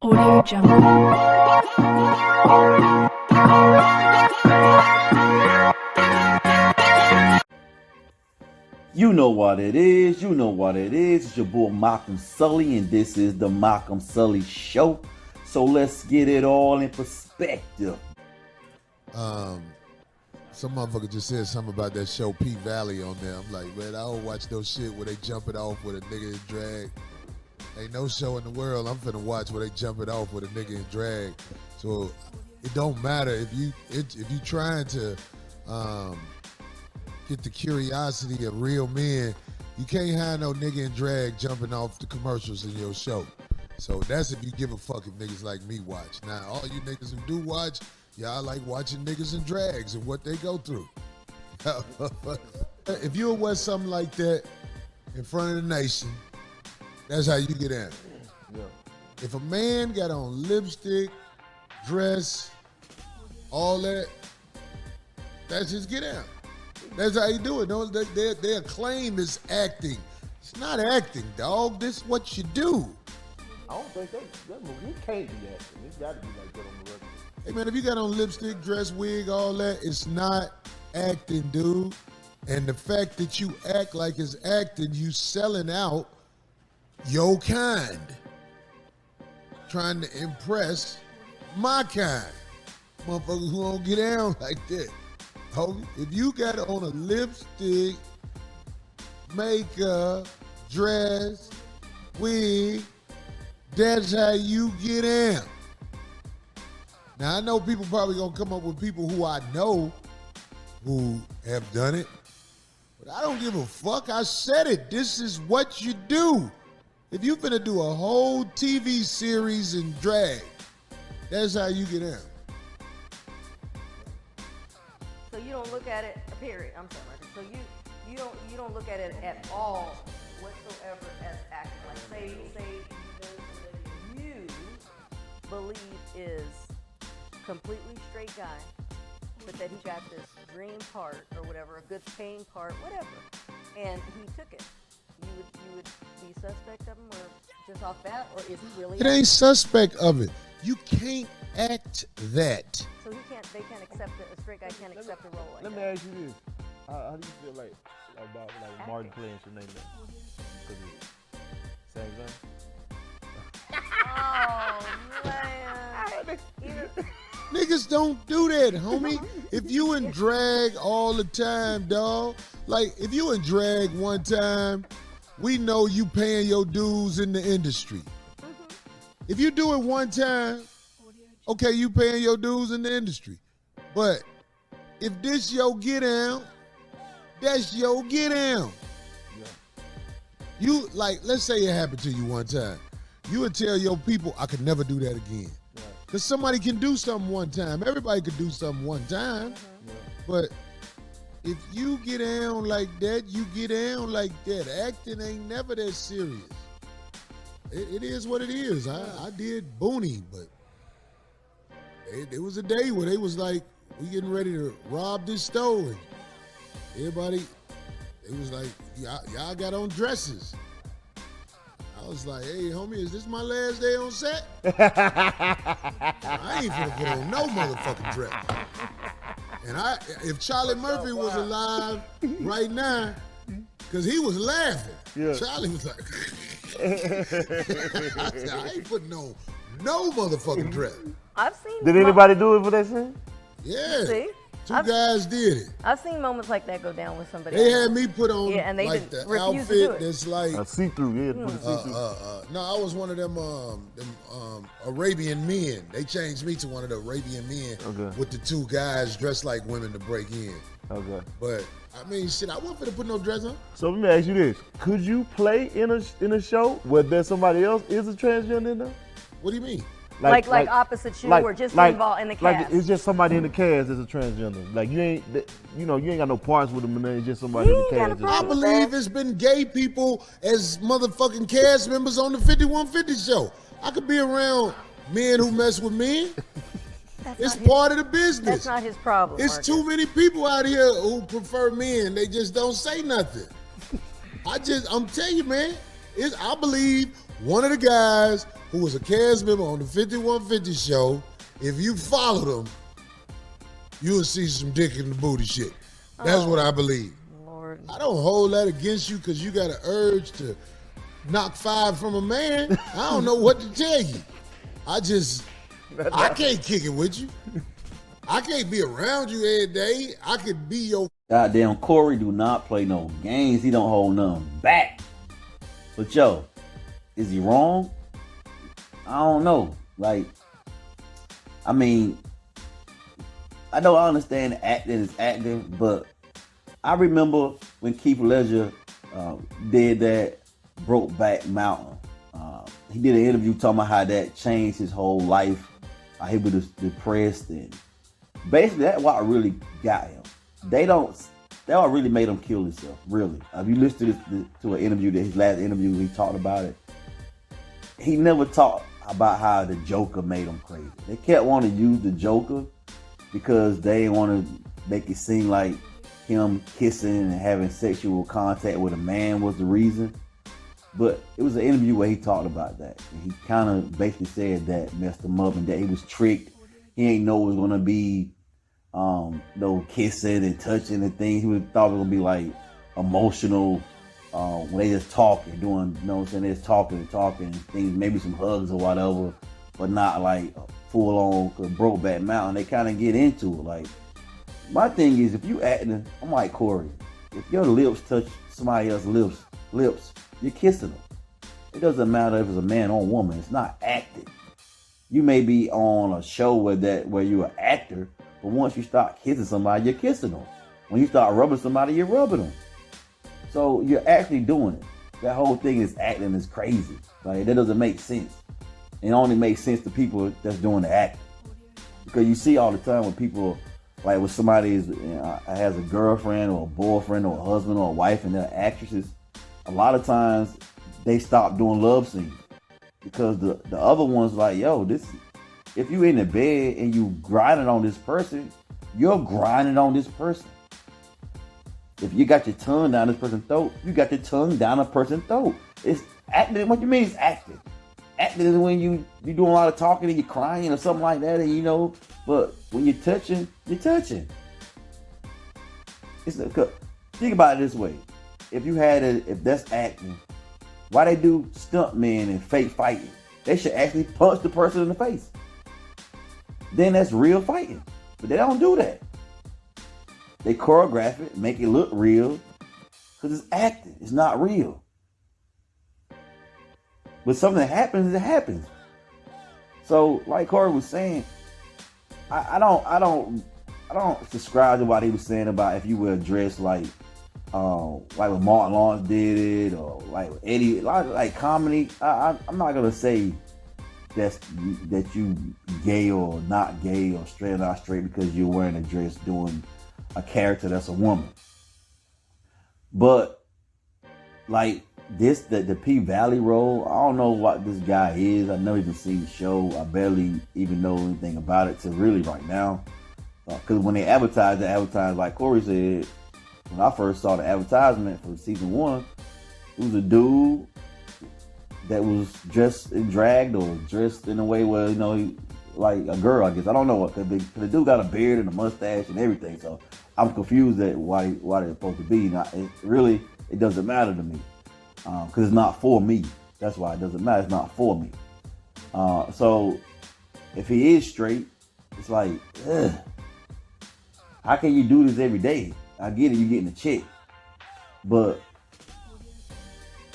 Audio Jungle. You know what it is. You know what it is. It's your boy Malcolm Sully, and this is the Malcolm Sully Show. So let's get it all in perspective. Some motherfucker just said something about that show P Valley on there. I'm like, man, I don't watch those shit where they jump it off with a nigga in drag. Ain't no show in the world I'm finna watch where they jump it off with a nigga in drag. So it don't matter if you trying to get the curiosity of real men. You can't have no nigga in drag jumping off the commercials in your show. So that's if you give a fuck if niggas like me watch. Now all you niggas who do watch, y'all like watching niggas in drags and what they go through. If you would wear something like that in front of the nation, that's how you get in. Yeah. If a man got on lipstick, dress, all that, that's just get out. That's how you do it. No, their claim is acting. It's not acting, dog. This is what you do. I don't think that movie, it can't be acting. It's got to be like that on the record. Hey, man, if you got on lipstick, dress, wig, all that, it's not acting, dude. And the fact that you act like it's acting, you selling out your kind. Trying to impress my kind. Motherfuckers who don't get down like that. If you got on a lipstick, makeup, dress, wig, that's how you get in. Now I know people probably gonna come up with people who I know who have done it, but I don't give a fuck. I said it. This is what you do. If you finna do a whole TV series in drag, that's how you get in. So you don't look at it, period. I'm sorry, Marcus. So you don't look at it at all whatsoever as acting. Like say you believe is completely straight guy, but that he got this dream part or whatever, a good paying part, whatever, and he took it. You would be suspect of him, or just off that, or is he really? It ain't suspect of it. You can't act that. So they can't accept it. A straight guy can't accept a role like that. Let me ask you this: how do you feel like about like Martin playing Sinead? Because it's same thing. Oh man! Niggas don't do that, homie. If you in drag all the time, dog. Like if you in drag one time, we know you paying your dues in the industry. If you do it one time, okay, you paying your dues in the industry. But if this your get down, that's your get down. Yeah. You like, let's say it happened to you one time. You would tell your people, I could never do that again. Because somebody can do something one time. Everybody could do something one time. But if you get down like that, you get down like that. Acting ain't never that serious. It is what it is. I did Booney, but there was a day where they was like, we getting ready to rob this store. And everybody, it was like, y'all got on dresses. I was like, hey, homie, is this my last day on set? I ain't finna put on no motherfucking dress. And if Charlie Murphy was alive right now, because he was laughing. Yeah. Charlie was like, I said, I ain't putting on no motherfucking dress. I've seen. Did anybody do it for that scene? Yeah. See? Two guys did it. I've seen moments like that go down with somebody. They had me put on and they like the refused to do outfit it. that's like a see-through, see-through. No, I was one of them Arabian men. They changed me to one of the Arabian men with the two guys dressed like women to break in. Okay. But I mean, shit, I wasn't finna put no dress on. So let me ask you this: could you play in a show where there's somebody else is a transgender in there? What do you mean? Like opposite you, or just involved in the cast? Like it's just somebody in the cast that's a transgender. Like you ain't got no parts with them, and it's just somebody in the cast. I believe it's been gay people as motherfucking cast members on the 5150 show. I could be around men who mess with men. It's part of the business. That's not his problem. It's Marcus. too many people out here who prefer men. They just don't say nothing. I'm telling you, man. I believe one of the guys who was a cast member on the 5150 show, if you followed him, you'll see some dick in the booty shit. That's what I believe. Lord. I don't hold that against you because you got an urge to knock 5 from a man. I don't know what to tell you. I can't kick it with you. I can't be around you every day. I could be your... Goddamn, Corey do not play no games. He don't hold nothing back. But yo, is he wrong? I don't know. Like, I mean, I know I understand acting is acting, but I remember when Keith Ledger did that Brokeback Mountain. He did an interview talking about how that changed his whole life. He was depressed, and basically that's what really got him. That really made him kill himself. Really, if you listen to an interview, his last interview, he talked about it. He never talked about how the Joker made him crazy. They kept wanting to use the Joker because they want to make it seem like him kissing and having sexual contact with a man was the reason. But it was an interview where he talked about that. And he kind of basically said that messed him up and that he was tricked. He ain't know it was going to be no kissing and touching and things. He thought it was going to be like emotional when they just talking, doing, you know what I'm saying? They're just talking and things, maybe some hugs or whatever, but not like full on Brokeback Mountain. They kind of get into it. Like, my thing is, if you acting, I'm like Corey, if your lips touch somebody else's lips, you're kissing them. It doesn't matter if it's a man or a woman. It's not acting. You may be on a show where you're an actor, but once you start kissing somebody, you're kissing them. When you start rubbing somebody, you're rubbing them. So you're actually doing it. That whole thing is acting is crazy. Like, that doesn't make sense. It only makes sense to people that's doing the acting. Because you see all the time when people, like when somebody has a girlfriend or a boyfriend or a husband or a wife and they're actresses, a lot of times they stop doing love scenes because the other one's like, yo, if you in the bed and you grinding on this person, you're grinding on this person. If you got your tongue down this person's throat, you got your tongue down a person's throat. It's acting. What you mean it's acting? Acting is when you doing a lot of talking and you're crying or something like that, and you know, but when you're touching, you're touching. Think about it this way. If that's acting, why they do stunt men and fake fighting? They should actually punch the person in the face. Then that's real fighting. But they don't do that. They choreograph it, make it look real, because it's acting. It's not real. But something happens, it happens. So, like Corey was saying, I don't subscribe to what he was saying about if you were dressed like when Martin Lawrence did it, or like Eddie, like comedy. I'm not gonna say that you gay or not gay or straight or not straight because you're wearing a dress doing a character that's a woman. But like the P Valley role, I don't know what this guy is. I never even seen the show. I barely even know anything about it till really right now. Because when they advertised like Corey said, when I first saw the advertisement for season 1, it was a dude that was dressed and dragged or dressed in a way where, you know, like a girl, I guess. I don't know what, because the dude got a beard and a mustache and everything. So I'm confused at why they're supposed to be. Now, it doesn't matter to me because it's not for me. That's why it doesn't matter. It's not for me. So if he is straight, it's like, ugh. How can you do this every day? I get it, you're getting a check, but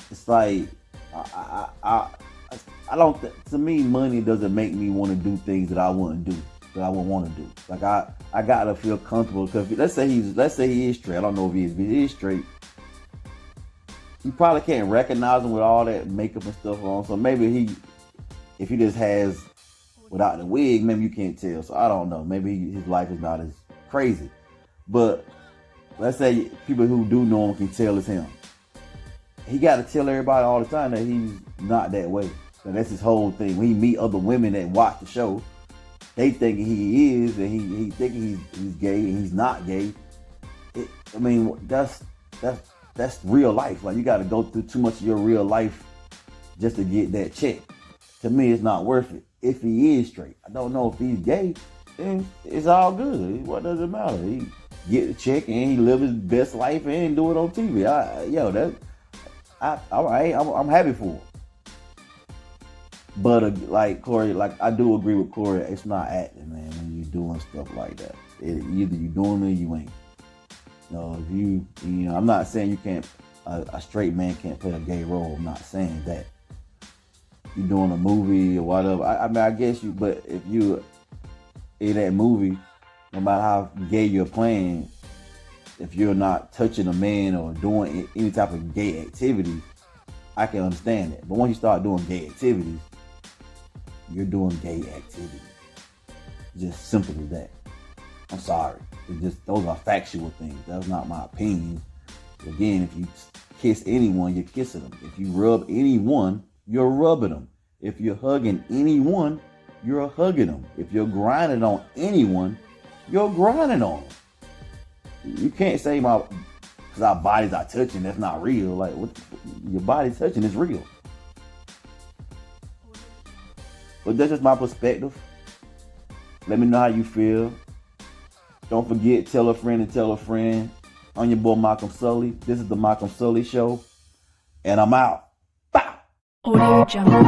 it's like I don't. To me, money doesn't make me want to do things that I wouldn't do, that I wouldn't want to do. Like I gotta feel comfortable, because let's say he is straight. I don't know if he is straight. You probably can't recognize him with all that makeup and stuff on. So maybe if he just has without the wig, maybe you can't tell. So I don't know. Maybe his life is not as crazy. But let's say people who do know him can tell it's him. He got to tell everybody all the time that he's not that way. And that's his whole thing. When he meet other women that watch the show, they think he is, and he think he's gay, and he's not gay. That's real life. Like, you got to go through too much of your real life just to get that check. to me, it's not worth it. If he is straight, I don't know if he's gay. Then it's all good. What does it matter? He get the check and he live his best life and do it on TV. I'm happy for him. But like Corey, like I do agree with Corey. It's not acting, man. When you doing stuff like that, either you doing it or you ain't. No, if you know, I'm not saying you can't. A straight man can't play a gay role. I'm not saying that. You doing a movie or whatever. I mean, I guess you. But if you in that movie, no matter how gay you're playing, if you're not touching a man or doing any type of gay activity, I can understand that. But once you start doing gay activities, you're doing gay activities. Just simple as that. I'm sorry. Those are factual things. That's not my opinion. Again, if you kiss anyone, you're kissing them. If you rub anyone, you're rubbing them. If you're hugging anyone, you're hugging them. If you're grinding on anyone, you're grinding on them. You can't say because our bodies are touching, that's not real. Like, your body touching is real. But that's just my perspective. Let me know how you feel. Don't forget, tell a friend and tell a friend. I'm your boy Malcolm Sully. This is the Malcolm Sully Show. And I'm out. Bow! Audio Jungle.